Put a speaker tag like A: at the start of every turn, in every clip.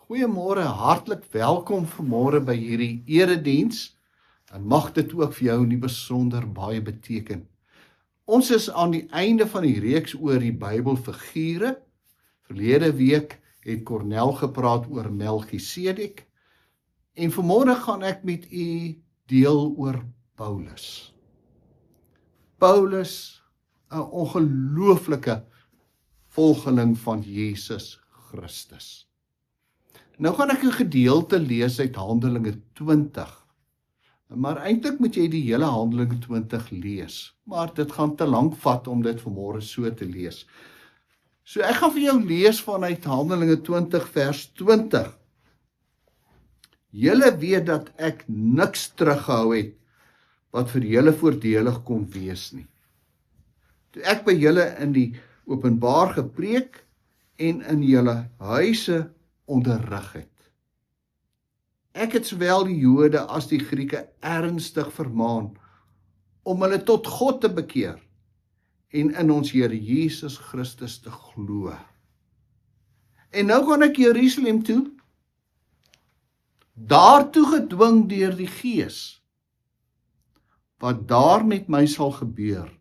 A: Goeiemôre, hartlik welkom vanmôre by hierdie erediens. En mag dit ook vir jou in die besonder baie beteken. Ons is aan die einde van die reeks oor die Bybelfigure. Verlede week het Cornel gepraat oor Melchisedek. En vanmôre gaan ek met u deel oor Paulus. Paulus, 'n ongelooflike volgeling van Jesus Christus. Nou gaan ek 'n gedeelte lees uit Handelinge 20. Maar eintlik moet jy die hele Handelinge 20 lees. Maar dit gaan te lank vat om dit vanmôre so te lees. So ek gaan vir jou lees vanuit Handelinge 20 vers 20. Julle weet dat ek niks teruggehou het wat vir julle voordelig kon wees nie. Toe ek by julle in die openbaar gepreek en in julle huise onderrig het. Ek het sowel die Jode as die Grieke ernstig vermaan om hulle tot God te bekeer en in ons Here Jesus Christus te glo. En nou gaan ek Jerusalem toe, daartoe gedwing deur die Gees. Wat daar met my sal gebeur,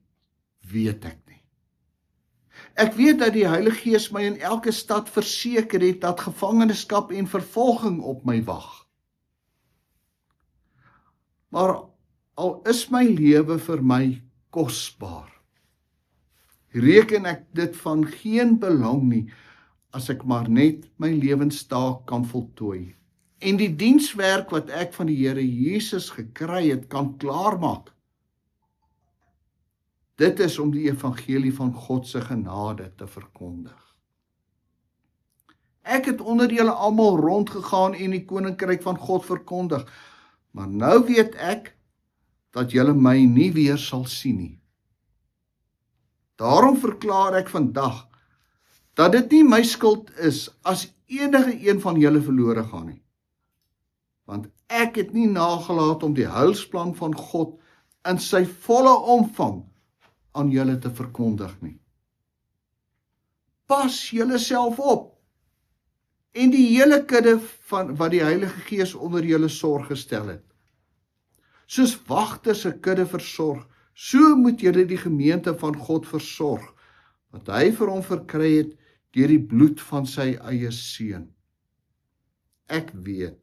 A: weet ek nie. Ek weet dat die Heilige Gees my in elke stad verseker het dat gevangenskap en vervolging op my wag. Maar al is my lewe vir my kosbaar, reken ek dit van geen belang nie, as ek maar net my lewenstaak kan voltooi, en die dienswerk wat ek van die Here Jesus gekry het, kan klaarmaak. Dit is om die evangelie van God se genade te verkondig. Ek het onder julle almal rondgegaan en die koninkryk van God verkondig, maar nou weet ek dat julle my nie weer sal sien nie. Daarom verklaar ek vandag dat dit nie my skuld is as enige een van julle verlore gaan nie. Want ek het nie nagelaat om die heilsplan van God in sy volle omvang aan julle te verkondig nie. Pas julle self op en die hele kudde van wat die Heilige Gees onder julle sorg gestel het. Soos wagters 'n kudde versorg, so moet julle die gemeente van God versorg, wat hy vir hom verkry het deur die bloed van sy eie seun. Ek weet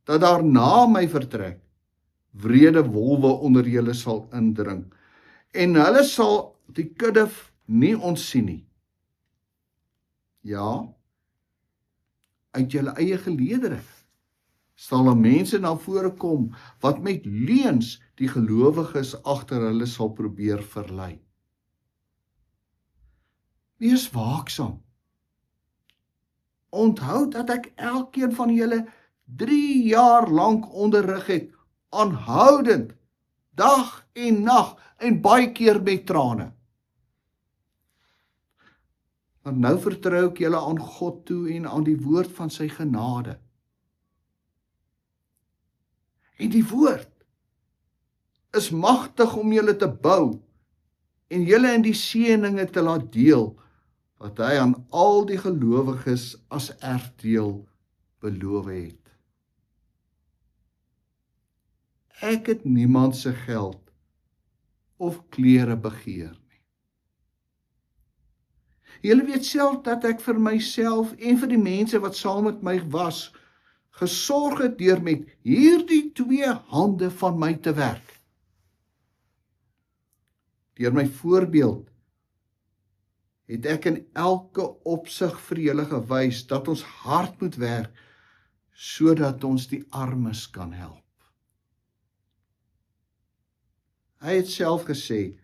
A: dat daar na my vertrek wrede wolwe onder julle sal indring, en hulle sal die kudde nie ontsien nie. Ja, uit julle eie geleedere sal mense na vore kom wat met leuns die gelowiges agter hulle sal probeer verlei. Wees waaksaam. Onthou dat ek elkeen van julle 3 jaar lank onderrig het, aanhoudend, dag en nag, en baie keer met trane. Maar nou vertrou ek julle aan God toe en aan die woord van sy genade. En die woord is magtig om julle te bou en julle in die seëninge te laat deel wat hy aan al die gelowiges as erfdeel beloof het. Ek het niemand se geld of klere begeer nie. Julle weet self dat ek vir myself en vir die mense wat saam met my was, gesorg het deur met hierdie 2 hande van my te werk. Deur my voorbeeld het ek in elke opsig vir julle gewys dat ons hard moet werk, sodat ons die armes kan help. Hy het self gesê,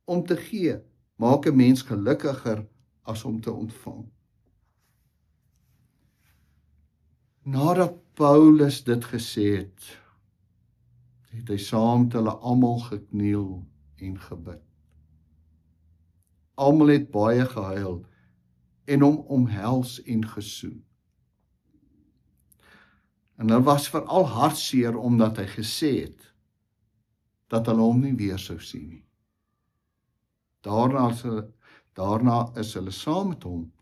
A: om te gee, maak 'n mens gelukkiger as om te ontvang. Nadat Paulus dit gesê het, het hy saam met hulle almal gekniel en gebid. Almal het baie gehuil en hom omhels en gesoen. En hulle was veral hartseer omdat hy gesê het dat hulle hom nie weer sou sien nie. Daarna is hulle saam met hom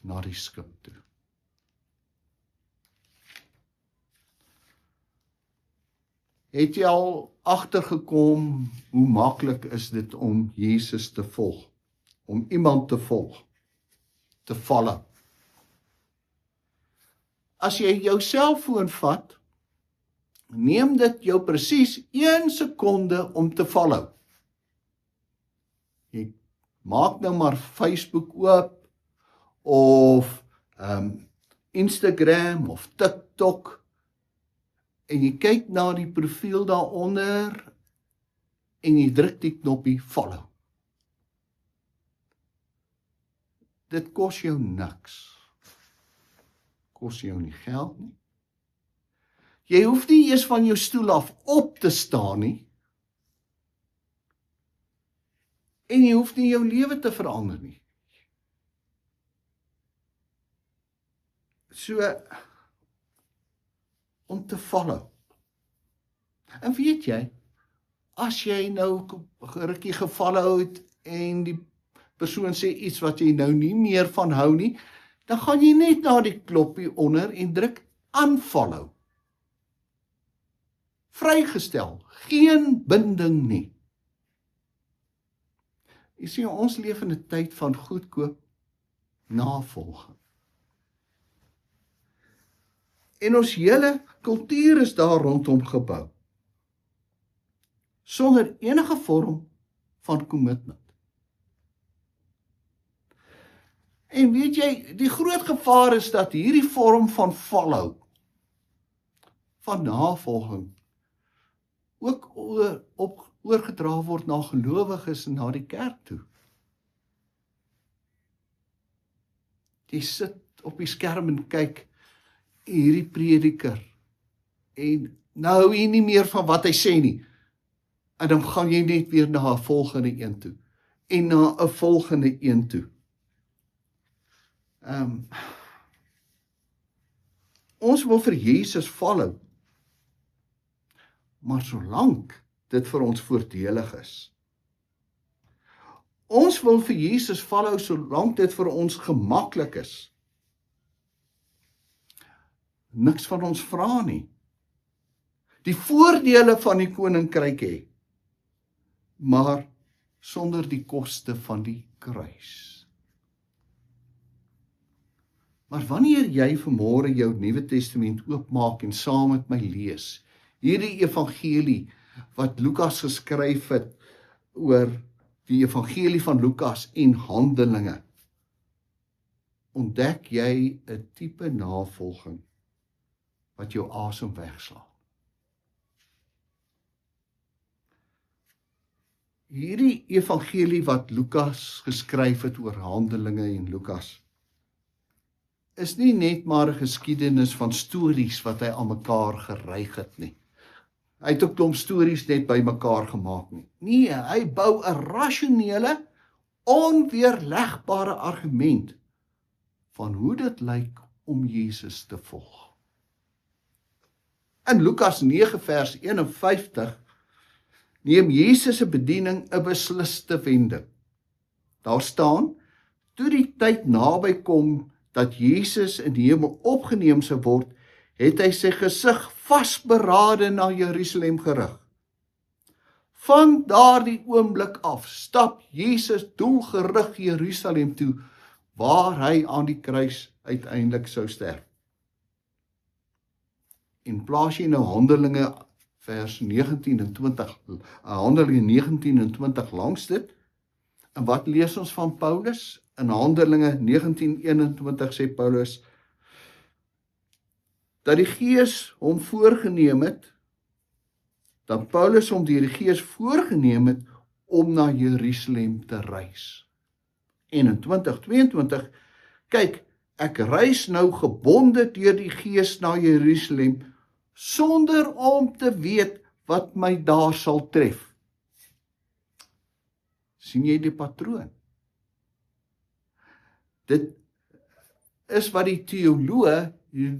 A: na die skip toe. Het jy al agtergekom hoe maklik is dit om Jesus te volg? Om iemand te volg, te follow. As jy jou selfoon vat, neem dit jou presies 1 sekonde om te follow. Jy maak nou maar Facebook oop, of Instagram, of TikTok, en jy kyk na die profiel daaronder, en jy druk die knoppie follow. Dit kos jou niks. Kos jou nie geld nie. Jy hoef nie eers van jou stoel af op te staan nie. En jy hoef nie jou lewe te verander nie. So, om te follow. En weet jy, as jy nou 'n rukkie gefollow het, en die persoon sê iets wat jy nou nie meer van hou nie, dan gaan jy net na die knoppie onder en druk unfollow. Vrygestel, geen binding nie. Jy sien, ons leef in 'n tyd van goedkoop navolging. En ons hele kultuur is daar rondom gebou, sonder enige vorm van commitment. En weet jy, die groot gevaar is dat hierdie vorm van follow, van navolging, ook oorgedra word na gelowiges en na die kerk toe. Jy sit op die skerm en kyk hierdie prediker, en nou hou jy nie meer van wat hy sê nie, en dan gaan jy net weer na 'n volgende een toe, en na 'n volgende een toe. Ons wil vir Jesus follow, maar solank dit vir ons voordelig is. Ons wil vir Jesus follow solank dit vir ons gemaklik is. Niks van ons vra nie. Die voordele van die koninkryk hê, maar sonder die koste van die kruis. Maar wanneer jy vanmôre jou Nuwe Testament oopmaak en saam met my lees, hierdie evangelie wat Lukas geskryf het oor die evangelie van Lukas en Handelinge, ontdek jy 'n tipe navolging wat jou asem wegslaan. Hierdie evangelie wat Lukas geskryf het oor Handelinge en Lukas, is nie net maar 'n geskiedenis van stories wat hy aan mekaar geryg het nie. Hy het 'n klomp stories net by mekaar gemaak nie. Nee, hy bou 'n rasionele, onweerlegbare argument van hoe dit lyk om Jesus te volg. In Lukas 9 vers 51 neem Jesus se bediening 'n besliste wending. Daar staan, toe die tyd naby kom dat Jesus in die hemel opgeneem sou word, het hy sy gesig vasberade na Jerusalem gerig. Van daardie oomblik af stap Jesus doelgerig Jerusalem toe, waar hy aan die kruis uiteindelik sou sterf. En plaas jy nou Handelinge vers 19 en 20, Handelinge 19 en 20 langs dit, en wat lees ons van Paulus? In Handelinge 19:21 sê Paulus, dat die Gees hom voorgeneem het, dat Paulus hom deur die Gees voorgeneem het om na Jerusalem te reis. En in 2022, kyk, ek reis nou gebonde deur die Gees na Jerusalem, sonder om te weet wat my daar sal tref. Sien jy die patroon? Dit is wat die teoloë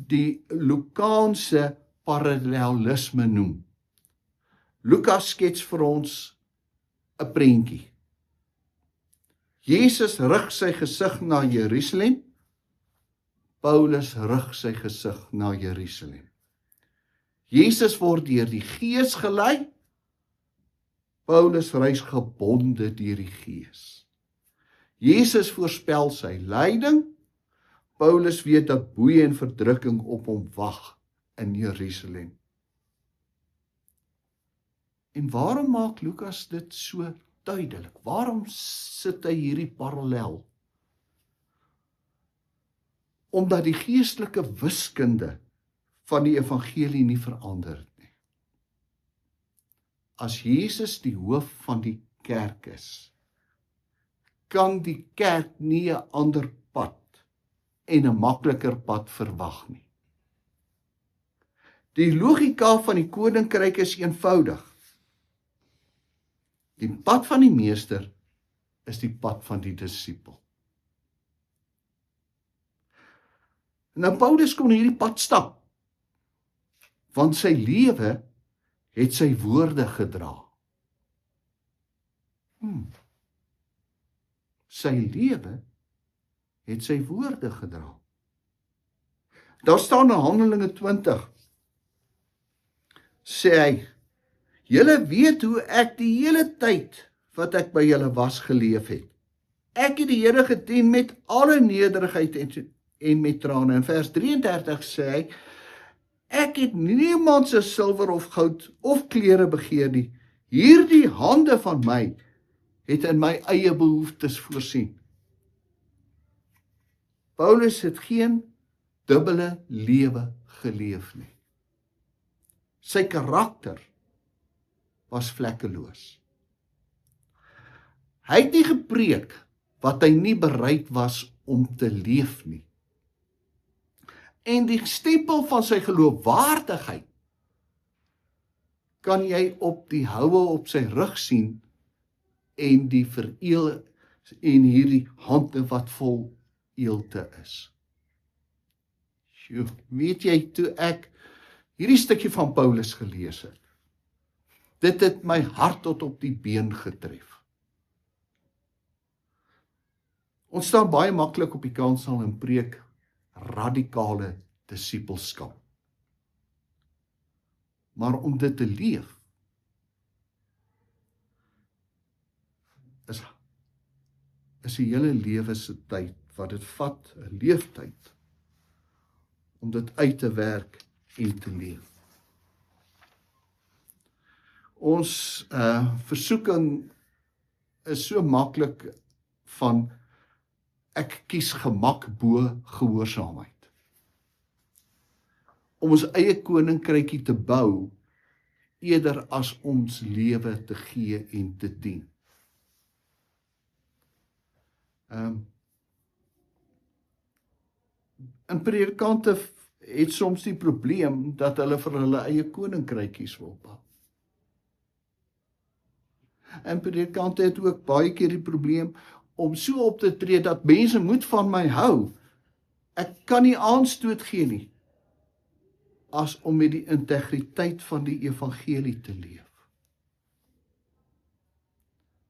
A: die Lukaanse parallelisme noem. Lukas skets vir ons 'n prentjie. Jesus rig sy gesig na Jerusalem, Paulus rig sy gesig na Jerusalem. Jesus word deur die Gees gelei, Paulus reis gebonde deur die Gees. Jesus voorspel sy lyding, Paulus weet dat boeye en verdrukking op hom wag in Jerusalem. En waarom maak Lukas dit so duidelik? Waarom sit hy hierdie parallel? Omdat die geestelike wiskunde van die evangelie nie verander het nie. As Jesus die hoof van die kerk is, kan die kerk nie 'n ander pad en 'n makliker pad verwag nie. Die logika van die koninkryk is eenvoudig. Die pad van die meester is die pad van die disipel. Nou Paulus kon hierdie pad stap, want sy lewe het sy woorde gedra. Sy lewe het sy woorde gedra. Daar staan in Handelinge 20, sê hy, julle weet hoe ek die hele tyd wat ek by julle was geleef het. Ek het die Here gedien met alle nederigheid en met trane. In vers 33 sê hy, ek het niemand se silwer of goud of klere begeer nie. Hierdie hande van my het in my eie behoeftes voorsien. Paulus het geen dubbele lewe geleef nie. Sy karakter was vlekkeloos. Hy het nie gepreek wat hy nie bereid was om te leef nie. En die stempel van sy geloofwaardigheid kan jy op die houe op sy rug sien en die vereel en hierdie hande wat vol eelte is. Weet jy, toe ek hierdie stukkie van Paulus gelees het, dit het my hart tot op die been getref. Ons staan baie maklik op die kansel en preek radikale disipelskap. Maar om dit te leef, is die hele lewe se tyd, wat dit vat, 'n leeftyd, om dit uit te werk en te leef. Ons versoeking is so maklik van ek kies gemak bo gehoorsaamheid. Om ons eie koninkrykie te bou, eerder as ons lewe te gee en te dien. En predikante het soms die probleem dat hulle vir hulle eie koninkrykies wil bou. En predikante het ook baie keer die probleem om so op te tree dat mense moet van my hou. Ek kan nie aanstoot gee nie, as om met die integriteit van die evangelie te leef.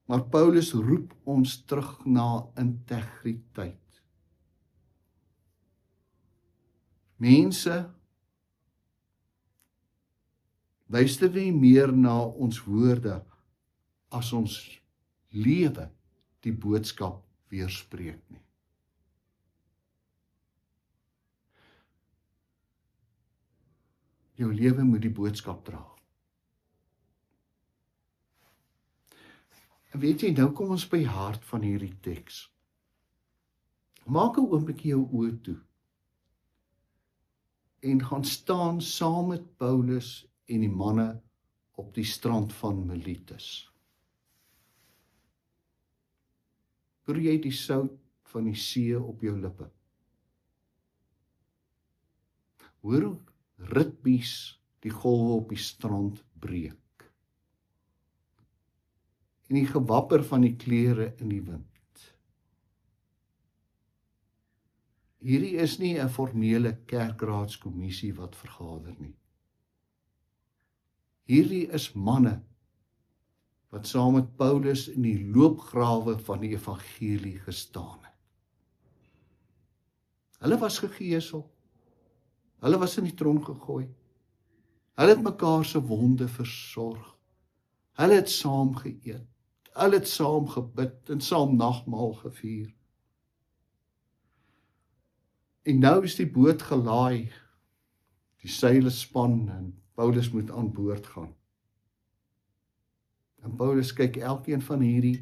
A: Maar Paulus roep ons terug na integriteit. Mense, luister nie meer na ons woorde as ons lewe die boodskap weerspreek nie. Jou lewe moet die boodskap dra. En weet jy, nou kom ons by die hart van hierdie teks. Maak 'n oombliekie jou oë toe en gaan staan saam met Paulus en die manne op die strand van Miletus. Proe jy die sout van die see op jou lippe? Hoor hoe ritmies die golwe op die strand breek. En die gewapper van die klere in die wind. Hierdie is nie 'n formele kerkraadskommissie wat vergader nie. Hierdie is manne wat saam met Paulus in die loopgrawe van die evangelie gestaan het. Hulle was gegeesel. Hulle was in die tronk gegooi. Hulle het mekaar se wonde versorg. Hulle het saam geëet. Hulle het saam gebid en saam nagmaal gevier. En nou is die boot gelaai. Die seile span en Paulus moet aan boord gaan. En Paulus kyk elkeen van hierdie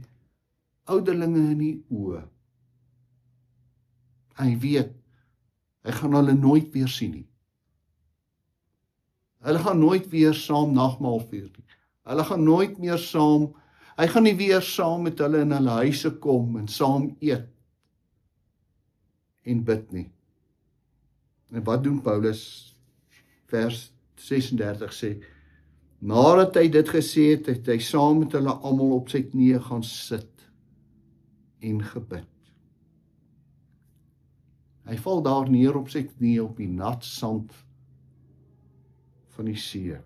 A: ouderlinge in die oë. Hy weet, hy gaan hulle nooit weer sien nie. Hulle gaan nooit weer saam nagmaal vier nie. Hulle gaan nooit meer saam, hy gaan nie weer saam met hulle in hulle huise kom en saam eet en bid nie. En wat doen Paulus? Vers 36 sê, nadat hy dit gesê het, het hy saam met hulle almal op sy knieë gaan sit en gebid. Hy val daar neer op sy knieë op die nat sand van die see.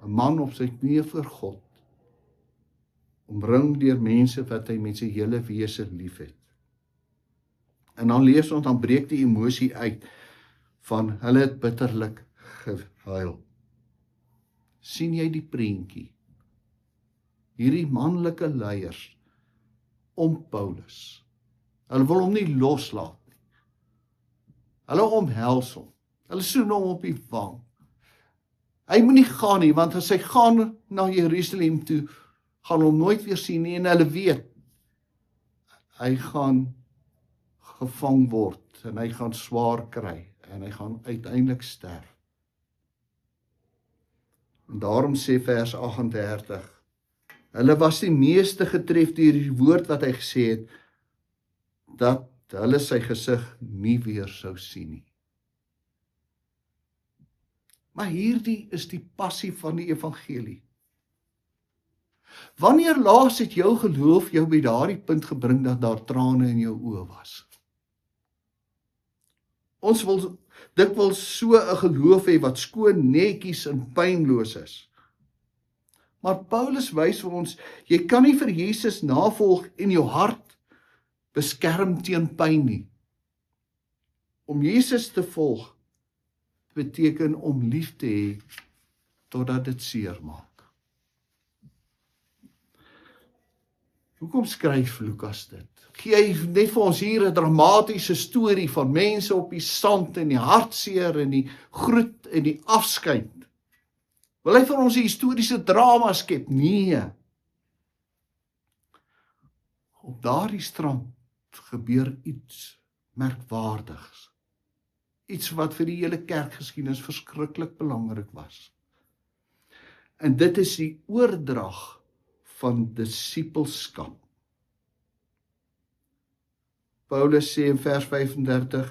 A: 'n man op sy knieë voor God, omring deur mense wat hy met sy hele wese liefhet. En dan lees ons, dan breek die emosie uit van hulle het bitterlik gehuil. Sien jy die prentjie? Hierdie manlike leiers om Paulus. Hulle wil hom nie loslaat nie. Hulle omhels hom. Hulle soen hom op die wang. Hy moet nie gaan nie, want as hy gaan na Jerusalem toe, gaan hom nooit weer sien nie, en hulle weet, hy gaan gevang word, en hy gaan swaar kry, en hy gaan uiteindelik sterf. En daarom sê vers 38, hulle was die meeste getref deur die woord wat hy gesê het, dat hulle sy gesig nie weer sou sien nie. Maar hierdie is die passie van die evangelie. Wanneer laas het jou geloof jou by daardie punt gebring dat daar trane in jou oë was? Ons wil dikwels so 'n geloof hê wat skoon, netjies en pynloos is. Maar Paulus wys vir ons, jy kan nie vir Jesus navolg en jou hart beskerm teen pyn nie. Om Jesus te volg beteken om lief te hê totdat dit seer maak. Hoekom skryf Lukas dit? Gee hy net vir ons hier 'n dramatiese storie van mense op die sand en die hartseer en die groet en die afskeid? Wil hy vir ons 'n historiese drama skep? Nee. Op daardie strand gebeur iets merkwaardigs. Iets wat vir die hele kerkgeskiedenis verskriklik belangrik was. En dit is die oordrag van disippelskap. Paulus sê in vers 35,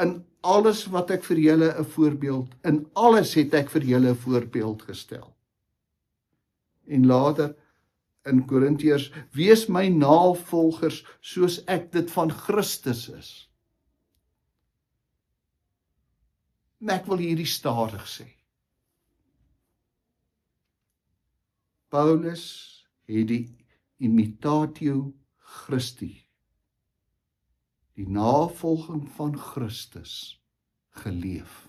A: in alles wat ek vir julle 'n voorbeeld, in alles het ek vir julle 'n voorbeeld gestel. En later in Korintiërs, wees my navolgers soos ek dit van Christus is. En ek wil hierdie stadig sê. Paulus het die imitatio Christi, die navolging van Christus, geleef.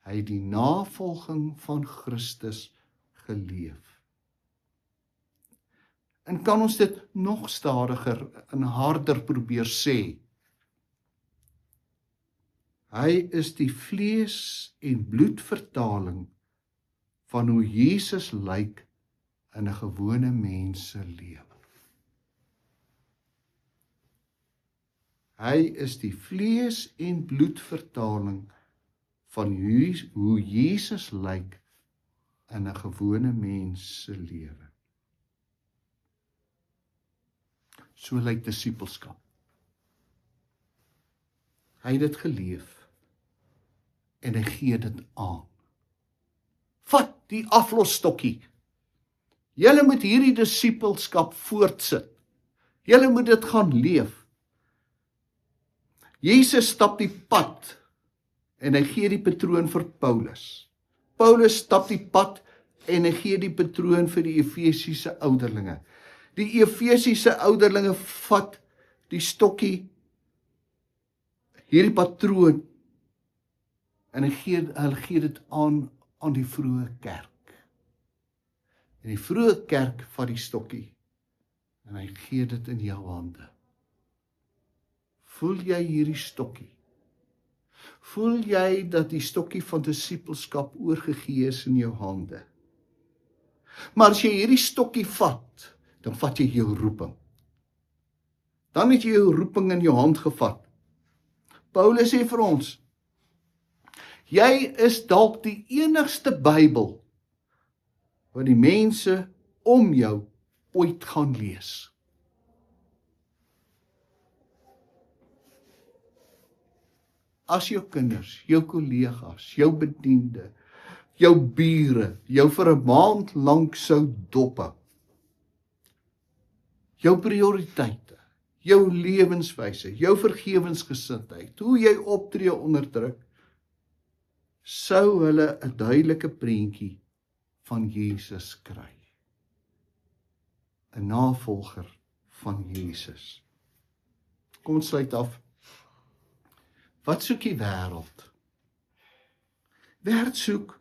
A: Hy het die navolging van Christus geleef. En kan ons dit nog stadiger en harder probeer sê? Hy is die vlees en bloed vertaling van hoe Jesus lyk in 'n gewone mens se lewe. Hy is die vlees en bloed vertaling van hoe Jesus lyk in 'n gewone mens se lewe. So lyk disippelskap. Hy het dit geleef en hy gee dit aan. Vat die aflosstokkie. Julle moet hierdie disippelskap voortsit. Julle moet dit gaan leef. Jesus stap die pad en hy gee die patroon vir Paulus. Paulus stap die pad en hy gee die patroon vir die Efesiese ouderlinge. Die Efesiese ouderlinge vat die stokkie, hierdie patroon, en hulle gee dit aan die vroeë kerk. En die vroeë kerk vat die stokkie en hy gee dit in jou hande. Voel jy hierdie stokkie? Voel jy dat die stokkie van disippelskap oorgegee is in jou hande? Maar as jy hierdie stokkie vat, dan vat jy jou roeping. Dan het jy jou roeping in jou hand gevat. Paulus sê vir ons, jy is dalk die enigste Bybel wat die mense om jou ooit gaan lees. As jou kinders, jou kollegas, jou bediende, jou bure, jou vir 'n maand lank sou dophou, jou prioriteite, jou lewenswyse, jou vergewensgesindheid, hoe jy optree onder druk, sou hulle 'n duidelike prentjie van Jesus kry. 'n navolger van Jesus. Kom ons sluit af. Wat soek die wêreld? Wêreld soek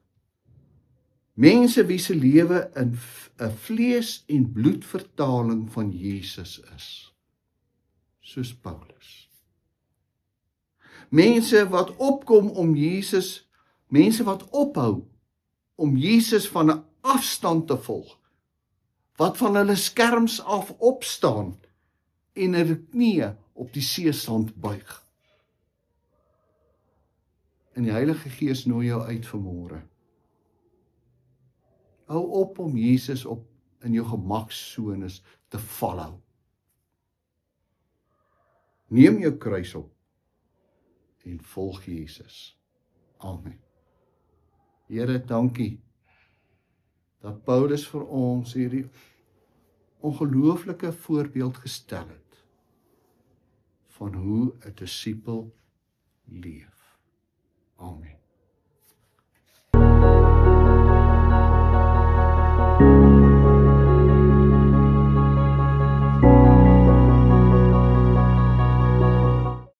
A: mense wie se lewe in 'n vlees en bloed vertaling van Jesus is, soos Paulus. Mense wat opkom om Jesus, mense wat ophou om Jesus van 'n afstand te volg, wat van hulle skerms af opstaan en hulle knieë op die seesand buig. En die Heilige Gees nooi jou uit vanmôre. Hou op om Jesus op in jou gemakssones te follow. Neem jou kruis op en volg Jesus. Amen. Here, dankie dat Paulus vir ons hierdie ongelooflike voorbeeld gestel het van hoe 'n disipel leef. Amen.